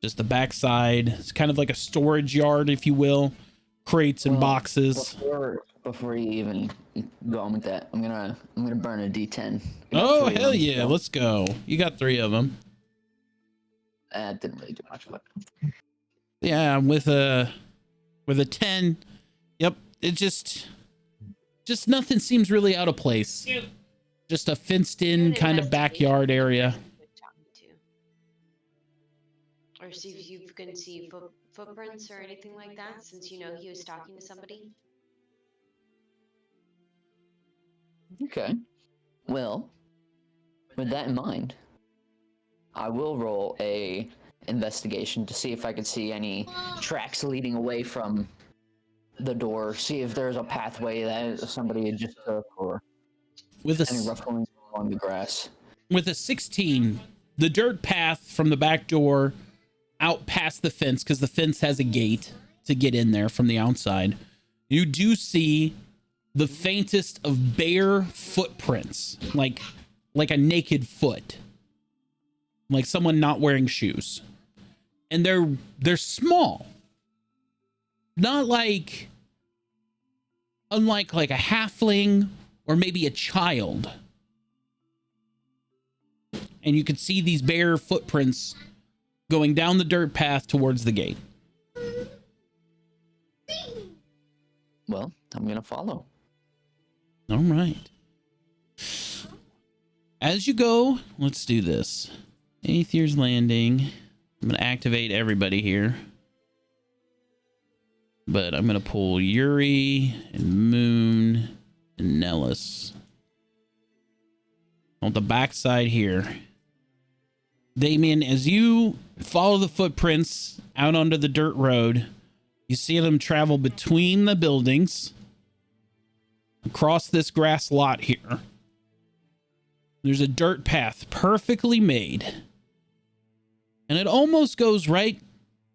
Just the backside. It's kind of like a storage yard, if you will. Crates and boxes. Before you even go on with that, I'm gonna burn a D10. Oh, hell yeah. Let's go. You got 3 of them. That didn't really do much, but Yeah, with a 10. Yep. It just nothing seems really out of place. Just a fenced in kind of backyard area. Or see if you can see footprints or anything like that, since you know he was talking to somebody. okay. Well, with that in mind, I will roll a investigation to see if I can see any tracks leading away from the door. See if there's a pathway that somebody had just took, or With any a ruffling along the grass. with a 16, the dirt path from the back door out past the fence, because the fence has a gate to get in there from the outside, you do see the faintest of bare footprints, like a naked foot, like someone not wearing shoes, and they're small, not like, unlike like a halfling or maybe a child. And you could see these bare footprints going down the dirt path towards the gate. Well, I'm gonna follow. All right. As you go, let's do this. Aether's Landing. I'm going to activate everybody here. But I'm going to pull Yuri and Moon and Nellis. On the backside here. Damien, as you follow the footprints out onto the dirt road, you see them travel between the buildings, across this grass lot here. There's a dirt path perfectly made. And it almost goes right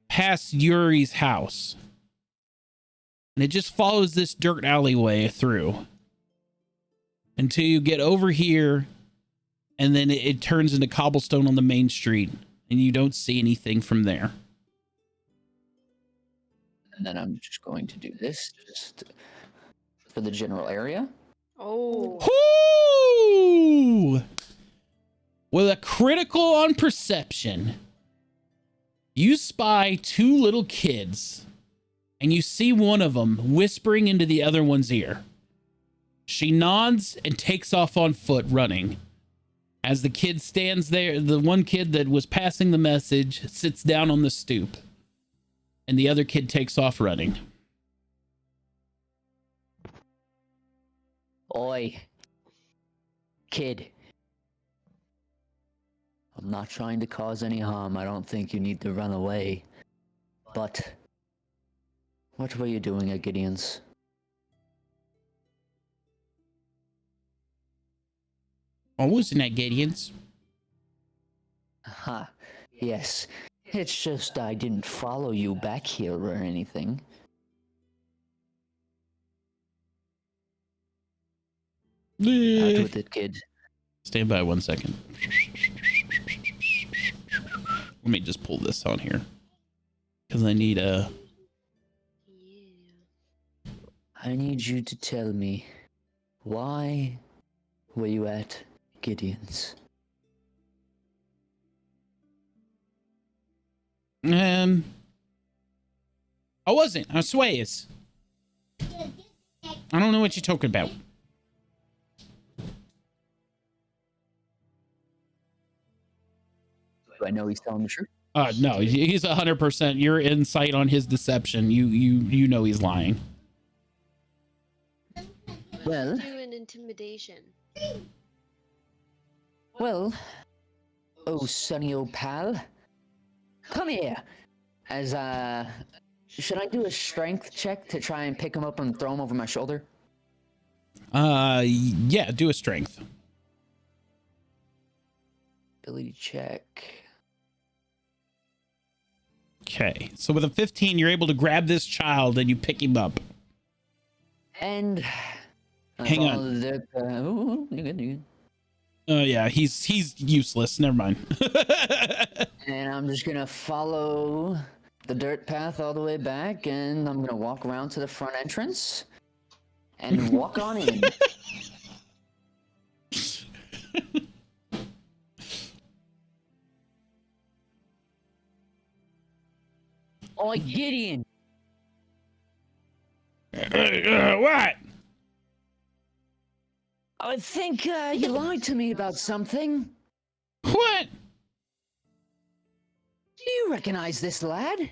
past Yuri's house. And it just follows this dirt alleyway through until you get over here, and then it turns into cobblestone on the main street, and you don't see anything from there. And then I'm just going to do this just for the general area. Oh. Whoo! With a critical on perception, you spy two little kids, and you see one of them whispering into the other one's ear. She nods and takes off on foot, running. As the kid stands there, the one kid that was passing the message sits down on the stoop, and the other kid takes off running. Oi, kid. I'm not trying to cause any harm. I don't think you need to run away. But what were you doing at Gideon's? I wasn't at Gideon's. Ha, yes. It's just I didn't follow you back here or anything. Out with it, kid. Stand by 1 second. Let me just pull this on here, because I need a... Yeah. I need you to tell me, why were you at Gideon's? I wasn't. I swears. I don't know what you're talking about. Do I know he's telling the truth? No, he's 100%. Your insight on his deception. You know he's lying. Well, Do an intimidation. well, oh, sonny old pal, come here. As, should I do a strength check to try and pick him up and throw him over my shoulder? Yeah, do a strength. Ability check. Okay, so with a 15, you're able to grab this child and you pick him up. And Hang on. You're good. Oh yeah, he's useless. Never mind. And I'm just gonna follow the dirt path all the way back, and I'm gonna walk around to the front entrance and walk on in. Oh, Gideon! What? I think you lied to me about something. What? Do you recognize this lad?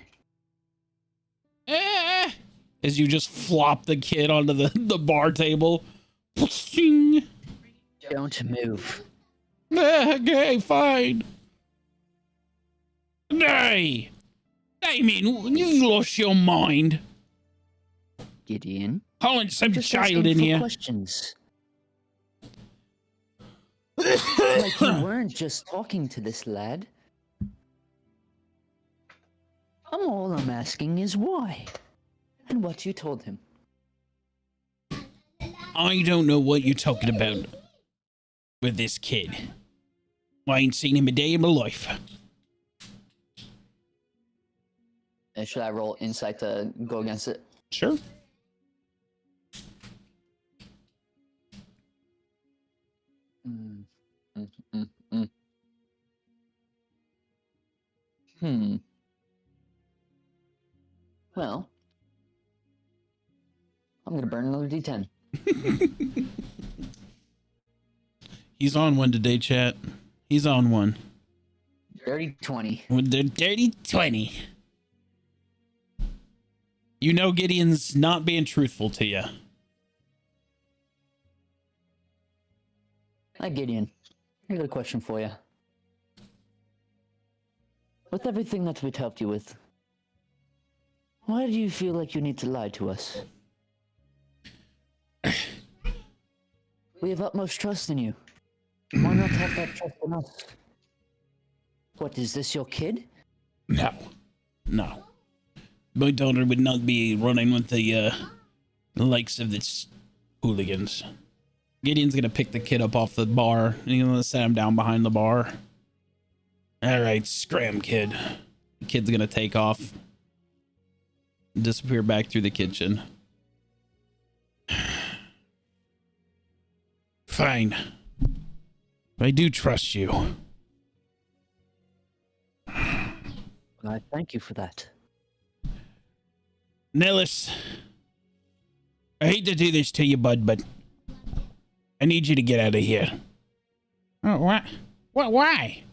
As you just flop the kid onto the bar table. Don't move. Okay, fine. Nay, Damien, you lost your mind. Gideon. Calling some Just child asking in for here. questions. Like you weren't just talking to this lad. All I'm asking is why. And what you told him. I don't know what you're talking about with this kid. I ain't seen him a day in my life. Should I roll insight to go against it? Sure. Mm, mm, mm, mm. Hmm. Well, I'm gonna burn another D10. He's on one today, chat. He's on one. Dirty 20. With the dirty 20. You know Gideon's not being truthful to you. Hi, Gideon. I got a question for you. With everything that we've helped you with, why do you feel like you need to lie to us? We have utmost trust in you. Why not have that trust in us? What, is this your kid? No. No. My daughter would not be running with the likes of this hooligans. Gideon's gonna pick the kid up off the bar and he's gonna set him down behind the bar. All right, scram, kid. The kid's gonna take off, disappear back through the kitchen. Fine. I do trust you. I thank you for that. Nellis, I hate to do this to you, bud, but I need you to get out of here. Oh, what? What? Why?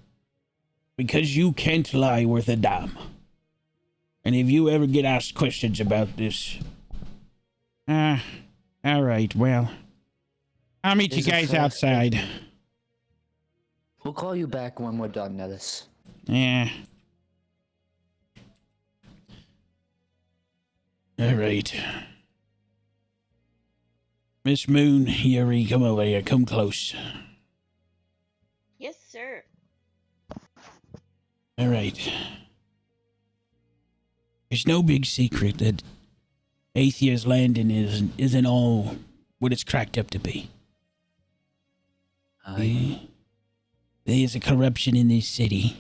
Because you can't lie worth a damn. And if you ever get asked questions about this... all right, well... I'll meet you guys outside. We'll call you back when we're done, Nellis. Yeah. All right. Miss Moon, Yuri, come over here. Come close. Yes, sir. All right. It's no big secret that Eighth Year's Landing isn't all what it's cracked up to be. There's a corruption in this city,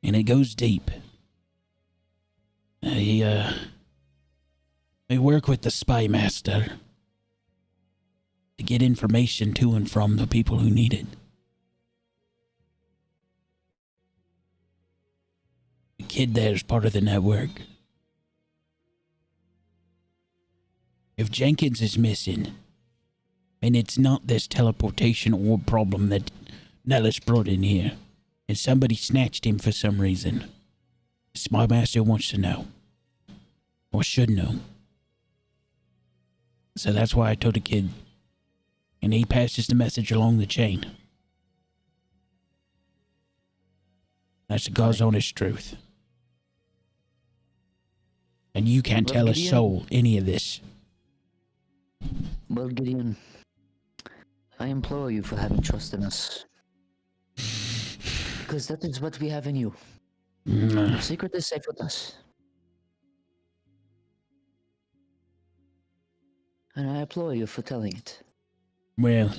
and it goes deep. I work with the spy master to get information to and from the people who need it. The kid there's part of the network. If Jenkins is missing, and it's not this teleportation orb problem that Nellis brought in here, and somebody snatched him for some reason, the spy master wants to know, or should know. So that's why I told the kid, and he passes the message along the chain. That's the God's honest truth. And you can't tell a soul any of this. Well, Gideon, I implore you for having trust in us. Because that is what we have in you. Your secret is safe with us. And I applaud you for telling it. Well,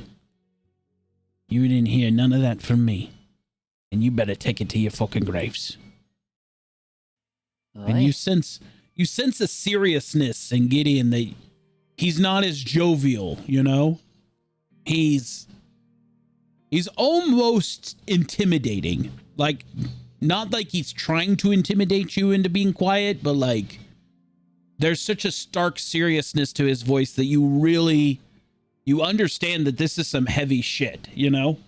you didn't hear none of that from me. And you better take it to your fucking graves. All And right. you sense a seriousness in Gideon that he's not as jovial, you know? He's almost intimidating. Like, not like he's trying to intimidate you into being quiet, but like there's such a stark seriousness to his voice that you understand that this is some heavy shit, you know?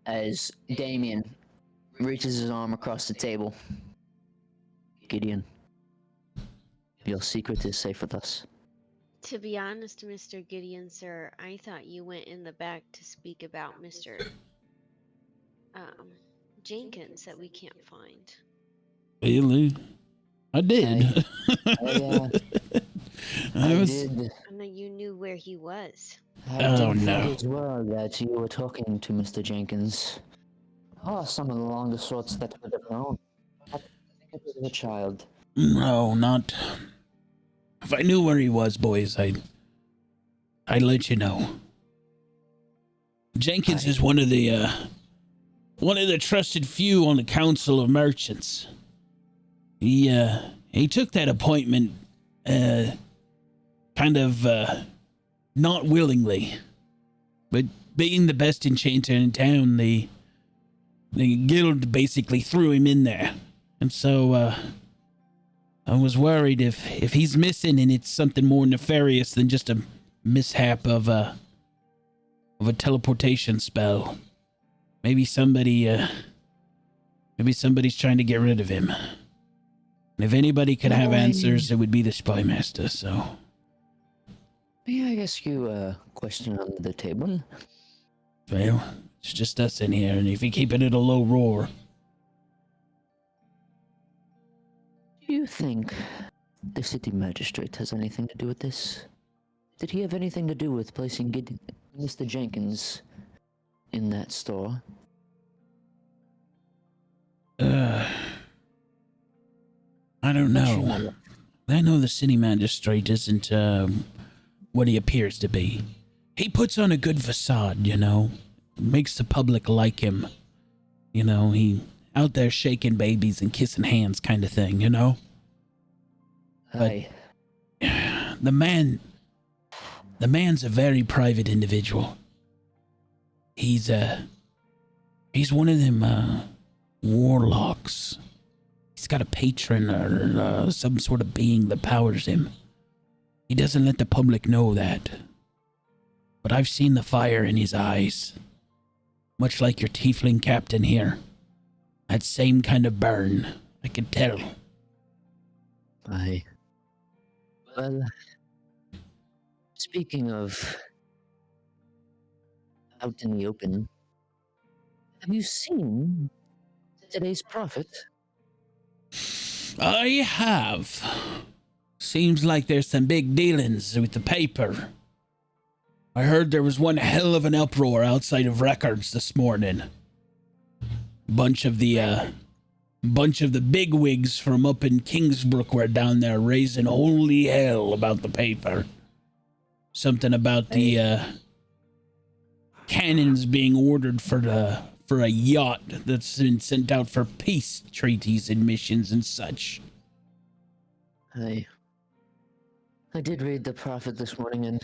As Damien reaches his arm across the table. Gideon, your secret is safe with us. To be honest, Mr. Gideon, sir, I thought you went in the back to speak about Mr. Jenkins that we can't find. Really? I did. I did. I know you knew where he was. I Oh, did no. think as well that you were talking to Mr. Jenkins. Oh, some of the longest sorts that would have known. I think it was a child. No, not. If I knew where he was, boys, I'd let you know. Jenkins is one of the trusted few on the Council of Merchants. He took that appointment, kind of, not willingly, but being the best enchanter in town, the guild basically threw him in there, and so, I was worried if he's missing and it's something more nefarious than just a mishap of a teleportation spell. Maybe somebody's trying to get rid of him. And if anybody could have answers, it would be the spy master, so. May I ask you a question under the table? Well, it's just us in here, and if you keep it at a low roar. Do you think the city magistrate has anything to do with this? Did he have anything to do with placing Mr. Jenkins in that store? I don't Not sure, know. my love. I know the city magistrate isn't what he appears to be. He puts on a good facade, you know. Makes the public like him. You know, he out there shaking babies and kissing hands kind of thing, you know. But Aye. the man's a very private individual. He's one of them warlocks. He's got a patron or some sort of being that powers him. He doesn't let the public know that. But I've seen the fire in his eyes. Much like your tiefling captain here. That same kind of burn. I could tell. Aye. Well, speaking of out in the open, have you seen today's prophet? I have. Seems like there's some big dealings with the paper. I heard there was one hell of an uproar outside of Records this morning. Bunch of the bigwigs from up in Kingsbrook were down there raising holy hell about the paper. Something about the cannons being ordered for a yacht that's been sent out for peace treaties and missions and such. I did read the prophet this morning and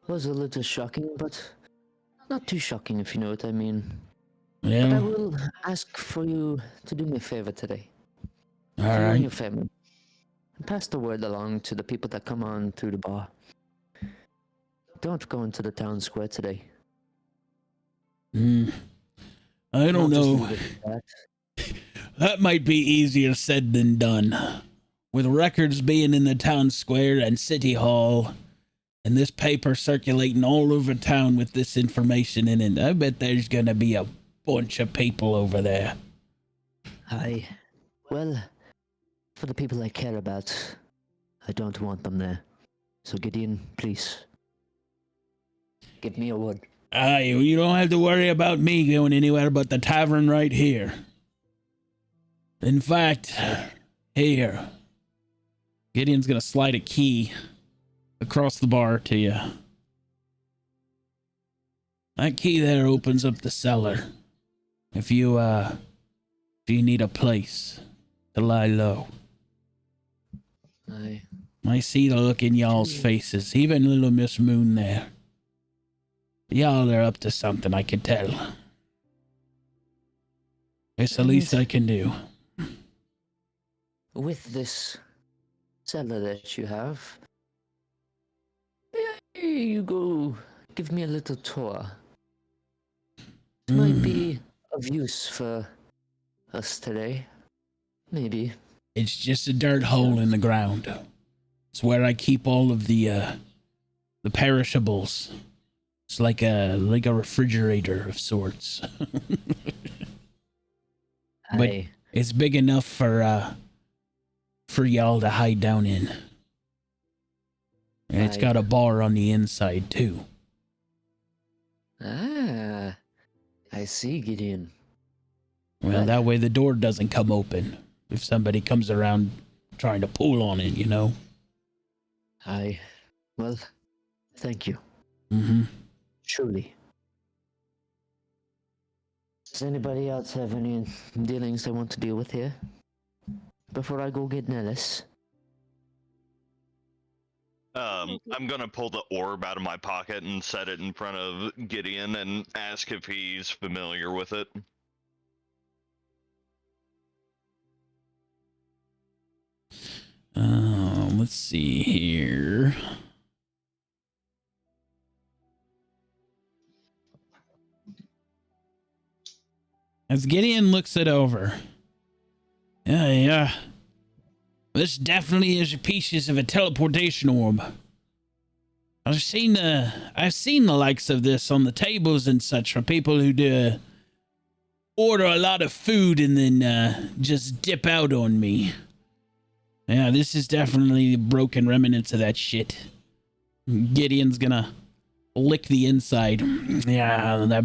was a little shocking, but not too shocking if you know what I mean. But I Yeah. will ask for you to do me a favor today. All You and right. your family. And pass the word along to the people that come on through the bar. Don't go into the town square today. I don't I'll just know. leave it at that. That might be easier said than done. With Records being in the town square and city hall, and this paper circulating all over town with this information in it, I bet there's gonna be a bunch of people over there. Aye. Well, for the people I care about, I don't want them there. So Gideon, please. Give me a word. Aye, you don't have to worry about me going anywhere but the tavern right here. In fact, here. Gideon's gonna slide a key across the bar to you. That key there opens up the cellar. If you need a place to lie low. Aye. I see the look in y'all's faces, even little Miss Moon there. Y'all are up to something, I can tell. It's the least I can do. With this cellar that you have, you go give me a little tour. It might be of use for us today. Maybe. It's just a dirt hole in the ground. It's where I keep all of the perishables. It's like a refrigerator of sorts. But Aye. it's big enough for y'all to hide down in. And it's Aye. got a bar on the inside too. Ah, I see, Gideon. Well, Right. that way the door doesn't come open if somebody comes around trying to pull on it, you know? Aye. Well, thank you. Mm-hmm. Truly. Does anybody else have any dealings they want to deal with here? Before I go get Nellis? I'm gonna pull the orb out of my pocket and set it in front of Gideon and ask if he's familiar with it. Let's see here. As Gideon looks it over. Yeah. This definitely is pieces of a teleportation orb. I've seen the likes of this on the tables and such for people who do order a lot of food and then just dip out on me. Yeah, this is definitely broken remnants of that shit. Gideon's gonna lick the inside. Yeah, that